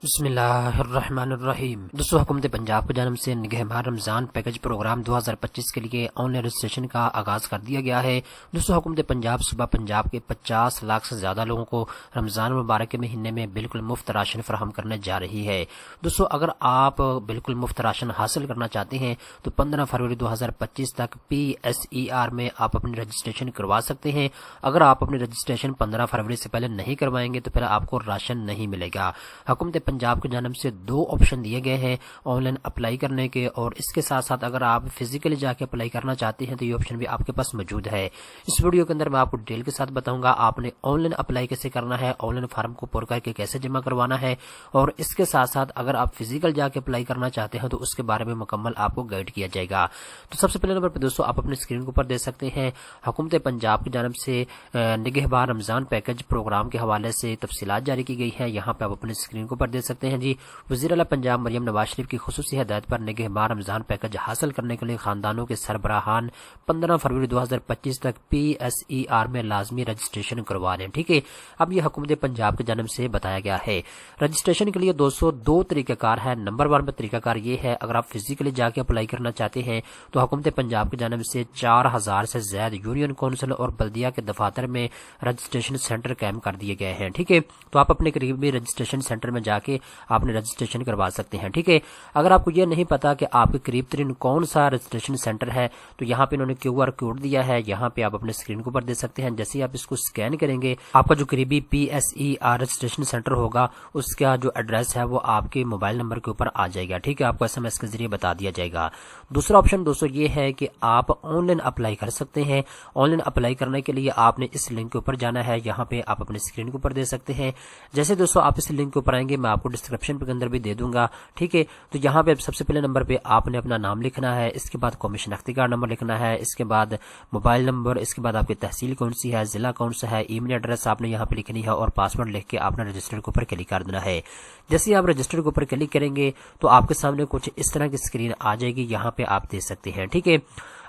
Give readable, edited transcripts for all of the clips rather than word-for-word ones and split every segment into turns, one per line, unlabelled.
बिस्मिल्लाहिर्रहमानिर्रहीम। दोस्तों, हुकूमत पंजाब की जानिब से निगहबान रमज़ान पैकेज प्रोग्राम 2025 के लिए ऑनलाइन रजिस्ट्रेशन का आगाज़ कर दिया गया है। दोस्तों, हुकूमत पंजाब सुबह पंजाब के 50 लाख से ज़्यादा लोगों को रमज़ान मुबारक के महीने में बिल्कुल मुफ्त राशन फराहम करने जा रही है। दोस्तों, अगर आप बिल्कुल मुफ्त राशन हासिल करना चाहते हैं तो 15 फरवरी 2025 तक PSER में आप अपनी रजिस्ट्रेशन करवा सकते हैं। अगर आप अपनी रजिस्ट्रेशन 15 फरवरी से पहले नहीं करवाएंगे तो फिर आपको राशन नहीं मिलेगा। हुकूमत पंजाब की जानिब से 2 ऑप्शन दिए गए हैं ऑनलाइन अप्लाई करने के, और इसके साथ साथ अगर आप फिजिकली जाके अप्लाई करना चाहते हैं तो ये ऑप्शन भी आपके पास मौजूद है। इस वीडियो के अंदर मैं आपको डिटेल के साथ बताऊंगा आपने ऑनलाइन अप्लाई कैसे करना है, ऑनलाइन फॉर्म को पूरा करके कैसे जमा करवाना है, और इसके साथ साथ अगर आप फिजिकल जाके अप्लाई करना चाहते हैं तो उसके बारे में मुकम्मल आपको गाइड किया जाएगा। तो सबसे पहले नंबर पर दोस्तों आप अपनी स्क्रीन के ऊपर देख सकते हैं हुकूमत पंजाब की जानिब से निगहबान रमज़ान पैकेज प्रोग्राम के हवाले से तफसीलात जारी की गई है। यहाँ पे आप अपनी स्क्रीन के ऊपर देख सकते हैं जी। वज़ीर आला पंजाब मरियम नवाज शरीफ की खुसूसी हदायत पर निगहबान रमज़ान पैकेज हासिल करने के लिए खानदानों के सरबराहान 15 फरवरी 2025 तक PSER में लाजमी रजिस्ट्रेशन करवा लें। ठीक है, अब ये हुकूमत पंजाब की जानिब से बताया गया है। रजिस्ट्रेशन के लिए 202 तरीक़ाकार है। नंबर 1 पर तरीक़ाकार ये है, अगर आप फिजिकली जाके अप्लाई करना चाहते हैं तो हुकूमत पंजाब की जानिब से 4000 से ज्यादा यूनियन कौंसिल और बल्दिया के दफातर में रजिस्ट्रेशन सेंटर कायम कर दिए गए हैं। ठीक है, तो आप अपने करीबी रजिस्ट्रेशन सेंटर में जाके आपने रजिस्ट्रेशन करवा सकते हैं। ठीक है, अगर आपको ये नहीं पता कि आपके करीब तरीन कौन सा रजिस्ट्रेशन सेंटर है तो यहाँ पे इन्होंने QR कोड दिया है। यहाँ पे आप अपने स्क्रीन के ऊपर दे सकते हैं। जैसे ही आप इसको स्कैन करेंगे आपका जो करीबी PSER रजिस्ट्रेशन सेंटर होगा उसका जो एड्रेस है वो आपके मोबाइल नंबर के ऊपर आ जाएगा। ठीक है, आपको SMS के जरिए बता दिया जाएगा। दूसरा ऑप्शन दोस्तों ये है कि आप ऑनलाइन अप्लाई कर सकते हैं। ऑनलाइन अप्लाई करने के लिए आपने इस लिंक के ऊपर जाना है। यहाँ पे आप अपने स्क्रीन के ऊपर दे सकते हैं। जैसे दोस्तों आप इस लिंक के ऊपर आएंगे, मैं आपको डिस्क्रिप्शन के अंदर भी दे दूंगा। ठीक है, तो यहाँ पे सबसे पहले नंबर पे आपने अपना नाम लिखना है, इसके बाद कौमी शनाख्ती कार्ड नंबर लिखना है, इसके बाद मोबाइल नंबर, इसके बाद आपकी तहसील कौन सी है, जिला कौन सा है, ईमेल एड्रेस आपने यहाँ पे लिखनी है और पासवर्ड लिख के आपने रजिस्टर के ऊपर क्लिक कर देना है। जैसे आप रजिस्टर के ऊपर क्लिक करेंगे तो आपके सामने कुछ इस तरह की स्क्रीन आ जाएगी, यहाँ पे आप देख सकते हैं। ठीक है,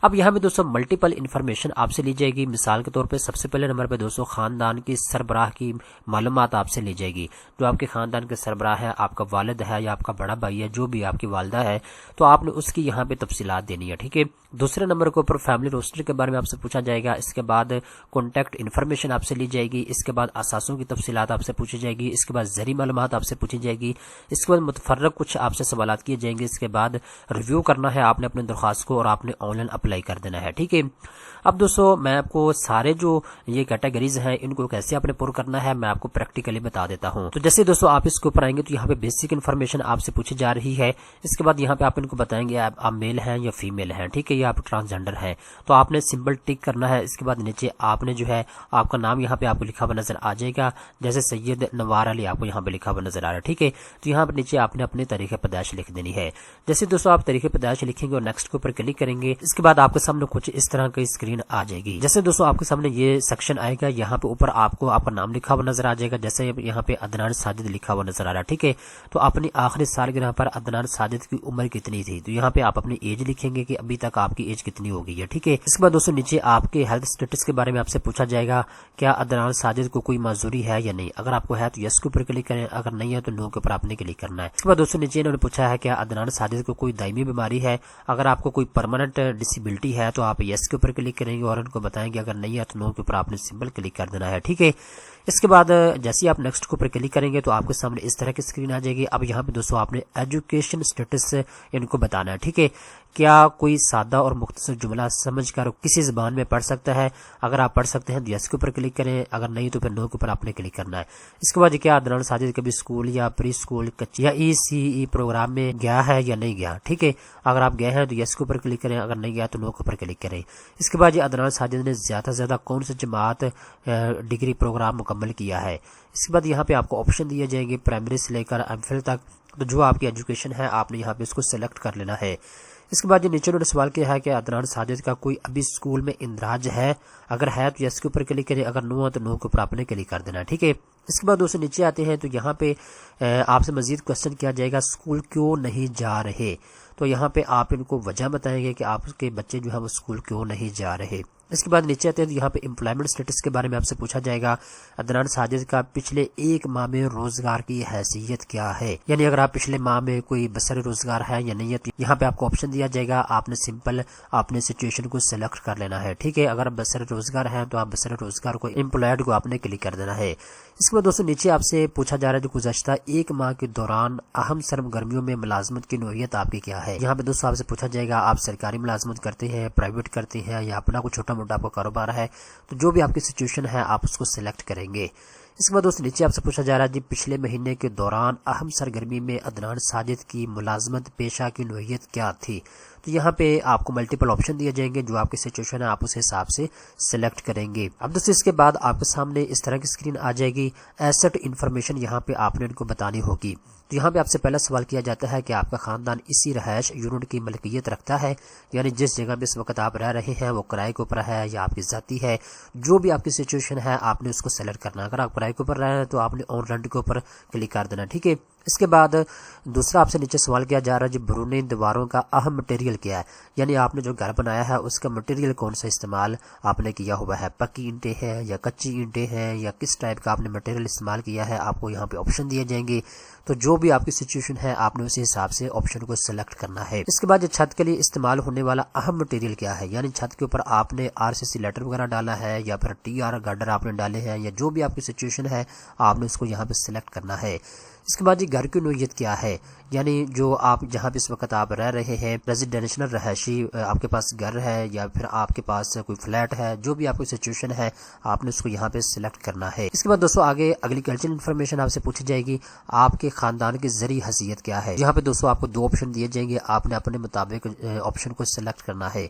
अब यहाँ पे दोस्तों मल्टीपल इन्फॉर्मेशन आपसे ली जाएगी। मिसाल के तौर पे सबसे पहले नंबर पे दोस्तों खानदान की सरबराह की मालूमात आपसे ली जाएगी। जो आपके खानदान के सरबराह है, आपका वालिद है या आपका बड़ा भाई है, जो भी आपकी वालदा है, तो आपने उसकी यहाँ पे तफसीलात देनी है। ठीक है, दूसरे नंबर के ऊपर फैमिली रोस्टर के बारे में आपसे पूछा जाएगा। इसके बाद कॉन्टैक्ट इन्फॉर्मेशन आपसे ली जाएगी। इसके बाद असासों की तफसीलात आपसे पूछी जाएगी। इसके बाद ज़री मालूमात आपसे पूछी जाएगी। इसके बाद मुतफर्रक कुछ आपसे सवालात किए जाएंगे। इसके बाद रिव्यू करना है आपने अपने दरख्वास्त को और आपने ऑनलाइन अप्लाई कर देना है। ठीक है, अब दोस्तों मैं आपको सारे जो ये कैटेगरीज हैं इनको कैसे आपने पूरा करना है मैं आपको प्रैक्टिकली बता देता हूं। तो जैसे दोस्तों आप इसके ऊपर आएंगे तो यहाँ पे बेसिक इन्फॉर्मेशन आपसे पूछी जा रही है। इसके बाद यहाँ पे आप इनको बताएंगे आप मेल हैं या फीमेल हैं। ठीक है, या आप ट्रांसजेंडर हैं, तो आपने सिंबल टिक करना है। इसके बाद नीचे आपने जो है आपका नाम यहाँ पे आपको लिखा हुआ नजर आ जाएगा। जैसे सैयद नवार अली आपको यहाँ पे लिखा हुआ नजर आ रहा है। ठीक है, तो यहाँ पर नीचे आपने अपनी तारीख पैदाइश लिख देनी है। जैसे दोस्तों आप तारीख पैदाइश लिखेंगे और नेक्स्ट के ऊपर क्लिक करेंगे, इसके बाद आपके सामने कुछ इस तरह की स्क्रीन आ जाएगी। जैसे दोस्तों आपके सामने ये सेक्शन आएगा, यहाँ पे ऊपर आपको आपका नाम लिखा हुआ नजर आ जाएगा। जैसे यहाँ पे अदनान साजिद लिखा हुआ नजर आ रहा है। ठीक है, तो अपनी आखिरी सालगिरह पर अदनान साजिद की उम्र कितनी थी, तो यहाँ पे आप अपनी एज लिखेंगे कि अभी तक आपकी एज कितनी हो गई है। ठीक है, इसके बाद दोस्तों नीचे आपके हेल्थ स्टेटस के बारे में आपसे पूछा जाएगा, क्या अदनान साजिद को कोई माजूरी है या नहीं। अगर आपको है तो यस के ऊपर क्लिक करें, अगर नहीं है तो नो के ऊपर आपने क्लिक करना है। इसके बाद दोस्तों नीचे इन्होंने पूछा है क्या अदनान साजिद को कोई दायमी बीमारी है। अगर आपको कोई परमानेंट डिसेबिलिटी है तो आप यस के ऊपर क्लिक करेंगे और उनको बताएंगे, अगर नहीं है तो नो के ऊपर आपने सिंबल क्लिक कर देना है। ठीक है, इसके बाद जैसे ही आप नेक्स्ट के ऊपर क्लिक करेंगे तो आपके सामने इस तरह की स्क्रीन आ जाएगी। अब यहाँ पे दोस्तों आपने एजुकेशन स्टेटस इनको बताना है। ठीक है, क्या कोई सादा और मुख्तसर जुमला समझकर किसी ज़बान में पढ़ सकता है। अगर आप पढ़ सकते हैं तो यस के ऊपर क्लिक करें, अगर नहीं तो फिर नो के ऊपर आपने क्लिक करना है। इसके बाद क्या अदनान साजिद कभी स्कूल या प्री स्कूल या ECE प्रोग्राम में गया है या नहीं गया। ठीक है, अगर आप गए हैं तो यस के ऊपर क्लिक करें, अगर नहीं गया तो नो के ऊपर क्लिक करें। इसके बाद ये अदनान साजिद ने ज़्यादा से ज़्यादा कौन सी जमात डिग्री प्रोग्राम मुकम्मल किया है। इसके बाद यहाँ पे आपको ऑप्शन दिए जाएंगे प्राइमरी से लेकर MPhil तक, तो जो आपकी एजुकेशन है आपने यहाँ पे इसको सेलेक्ट कर लेना है। इसके बाद ये नीचे उन्होंने सवाल किया है कि अदनान साजिद का कोई अभी स्कूल में इंदराज है। अगर है तो यस के ऊपर क्लिक करें, अगर नो है तो नो के ऊपर आपने क्लिक कर देना है। ठीक है, इसके बाद दोस्तों नीचे आते हैं तो यहाँ पे आपसे मजीद क्वेश्चन किया जाएगा स्कूल क्यों नहीं जा रहे। तो यहाँ पे आप इनको वजह बताएंगे कि आपके बच्चे जो है वो स्कूल क्यों नहीं जा रहे। اس کے بعد نیچے آتے ہیں تو یہاں پہ امپلائمنٹ اسٹیٹس کے بارے میں آپ سے پوچھا جائے گا عدنان ساجد کا پچھلے 1 ماہ میں روزگار کی حیثیت کیا ہے، یعنی اگر آپ پچھلے ماہ میں کوئی بسر روزگار ہے یا نہیں ہے تو یہاں پہ آپ کو آپشن دیا جائے گا، آپ نے سمپل اپنے سچویشن کو سلیکٹ کر لینا ہے، ٹھیک ہے۔ اگر بسر روزگار ہے تو آپ بسر روزگار کو امپلائڈ کو آپ نے کلک کر دینا ہے۔ اس کے بعد دوستوں نیچے آپ سے پوچھا جا رہا ہے جو گزشتہ 1 ماہ کے دوران اہم سرگرمیوں میں ملازمت کی نوعیت آپ کی کیا ہے۔ یہاں پہ دوستوں آپ سے پوچھا جائے گا آپ سرکاری ملازمت کرتے ہیں، پرائیویٹ کرتے ہیں یا اپنا کوئی چھوٹا موٹا آپ کا کاروبار ہے، تو جو بھی آپ کی سچویشن ہے آپ اس کو سلیکٹ کریں گے۔ اس کے بعد دوستوں نیچے آپ سے پوچھا جا رہا ہے جی پچھلے مہینے کے دوران اہم سرگرمی میں عدنان ساجد کی ملازمت پیشہ کی نوعیت کیا تھی، تو یہاں پہ آپ کو ملٹیپل آپشن دیے جائیں گے، جو آپ کی سچویشن ہے آپ اس حساب سے سلیکٹ کریں گے۔ اب دوستوں اس کے بعد آپ کے سامنے اس طرح کی اسکرین آ جائے گی، ایسٹ انفارمیشن یہاں پہ آپ نے ان کو بتانی ہوگی۔ تو یہاں پہ آپ سے پہلا سوال کیا جاتا ہے کہ آپ کا خاندان اسی رہائش یونٹ کی ملکیت رکھتا ہے، یعنی جس جگہ پہ اس وقت آپ رہ رہے ہیں وہ کرائے کے اوپر ہے یا آپ کی ذاتی ہے، جو بھی آپ کی سچویشن ہے آپ نے اس کو سلیکٹ کرنا۔ اگر آپ کرائے کے اوپر رہ رہے ہیں تو آپ نے آن رینٹ کے اوپر کلک کر دینا، ٹھیک ہے۔ اس کے بعد دوسرا آپ سے نیچے سوال کیا جا رہا ہے جو برونی دیواروں کا اہم مٹیریل کیا ہے، یعنی آپ نے جو گھر بنایا ہے اس کا مٹیریل کون سا استعمال آپ نے کیا ہوا ہے، پکی اینٹیں ہیں یا کچی اینٹیں ہیں یا کس ٹائپ کا آپ نے مٹیریل استعمال کیا ہے، آپ کو یہاں پہ آپشن دیے جائیں گے۔ تو جو بھی آپ کی سچویشن ہے آپ نے اسی حساب سے آپشن کو سلیکٹ کرنا ہے۔ اس کے بعد چھت کے لیے استعمال ہونے والا اہم مٹیریل کیا ہے، یعنی چھت کے اوپر آپ نے RCC لیٹر وغیرہ ڈالا ہے یا پھر TR گارڈر آپ نے ڈالے ہیں، یا جو بھی آپ کی سچویشن ہے آپ نے اس کو یہاں پہ سلیکٹ کرنا ہے۔ اس کے بعد جی گھر کی نوعیت کیا ہے، یعنی جو آپ جہاں پہ اس وقت آپ رہ رہے ہیں ریزیڈینشل رہائشی آپ کے پاس گھر ہے یا پھر آپ کے پاس کوئی فلیٹ ہے، جو بھی آپ کی سچویشن ہے آپ نے اس کو یہاں پہ سلیکٹ کرنا ہے۔ اس کے بعد دوستوں آگے ایگریکلچر انفارمیشن آپ سے پوچھی جائے گی، آپ کے خاندان کی زرعی حیثیت کیا ہے۔ یہاں پہ دوستوں آپ کو 2 آپشن دیے جائیں گے، آپ نے اپنے مطابق آپشن کو سلیکٹ کرنا ہے۔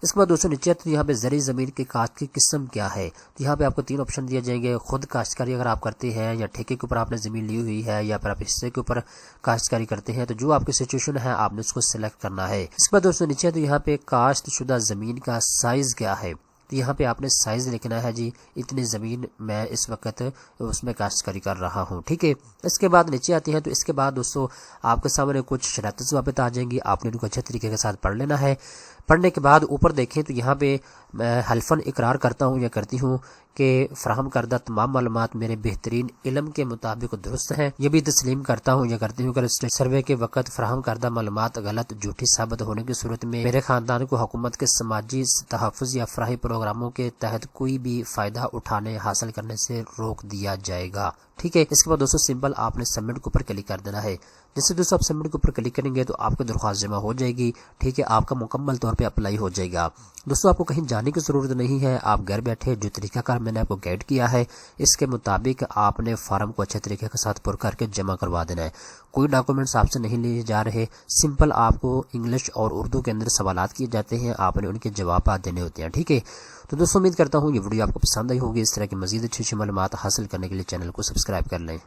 اس کے بعد دوستوں نیچے تو یہاں پہ زرعی زمین کی کاشت کی قسم کیا ہے، تو یہاں پہ آپ کو 3 آپشن دیے جائیں گے، خود کاشتکاری اگر آپ کرتے ہیں یا ٹھیکے کے اوپر آپ نے زمین لی ہوئی ہے یا پھر آپ حصے کے اوپر کاشتکاری کرتے ہیں، تو جو آپ کی سچویشن ہے آپ نے اس کو سلیکٹ کرنا ہے۔ اس کے بعد دوستوں نیچے تو یہاں پہ کاشت شدہ زمین کا سائز کیا ہے، تو یہاں پہ آپ نے سائز لکھنا ہے جی اتنی زمین میں اس وقت اس میں کاشتکاری کر رہا ہوں، ٹھیک ہے۔ اس کے بعد نیچے آتے ہیں تو اس کے بعد دوستوں آپ کے سامنے کچھ شرائط ضوابط آ جائیں گی، آپ نے ان کو اچھے طریقے کے ساتھ پڑھ لینا ہے۔ پڑھنے کے بعد اوپر دیکھیں تو یہاں پہ میں حلفاً اقرار کرتا ہوں یا کرتی ہوں کہ فراہم کردہ تمام معلومات میرے بہترین علم کے مطابق درست ہیں، یہ بھی تسلیم کرتا ہوں یا کرتی ہوں کہ سروے کے وقت فراہم کردہ معلومات غلط جھوٹی ثابت ہونے کی صورت میں میرے خاندان کو حکومت کے سماجی تحفظ یا فراہمی پروگراموں کے تحت کوئی بھی فائدہ اٹھانے حاصل کرنے سے روک دیا جائے گا، ٹھیک ہے۔ اس کے بعد دوستوں سمپل آپ نے سبمٹ کے اوپر کلک کر دینا ہے۔ جیسے دوستوں آپ سبمٹ کے اوپر کلک کریں گے تو آپ کی درخواست جمع ہو جائے گی، ٹھیک ہے، آپ کا مکمل طور پہ اپلائی ہو جائے گا۔ دوستوں آپ کو کہیں جانے کی ضرورت نہیں ہے، آپ گھر بیٹھے جو طریقہ کار میں نے آپ کو گائیڈ کیا ہے اس کے مطابق آپ نے فارم کو اچھے طریقے کے ساتھ پر کر کے جمع کروا دینا ہے۔ کوئی ڈاکومنٹس آپ سے نہیں لیے جا رہے، سمپل آپ کو انگلش اور اردو کے اندر سوالات کیے جاتے ہیں، آپ نے ان کے جوابات دینے ہوتے ہیں، ٹھیک ہے۔ تو دوستوں امید کرتا ہوں یہ ویڈیو آپ کو پسند آئی ہوگی، اس طرح کی مزید اچھی معلومات حاصل کرنے کے لیے چینل کو سبسکرائب کر لیں۔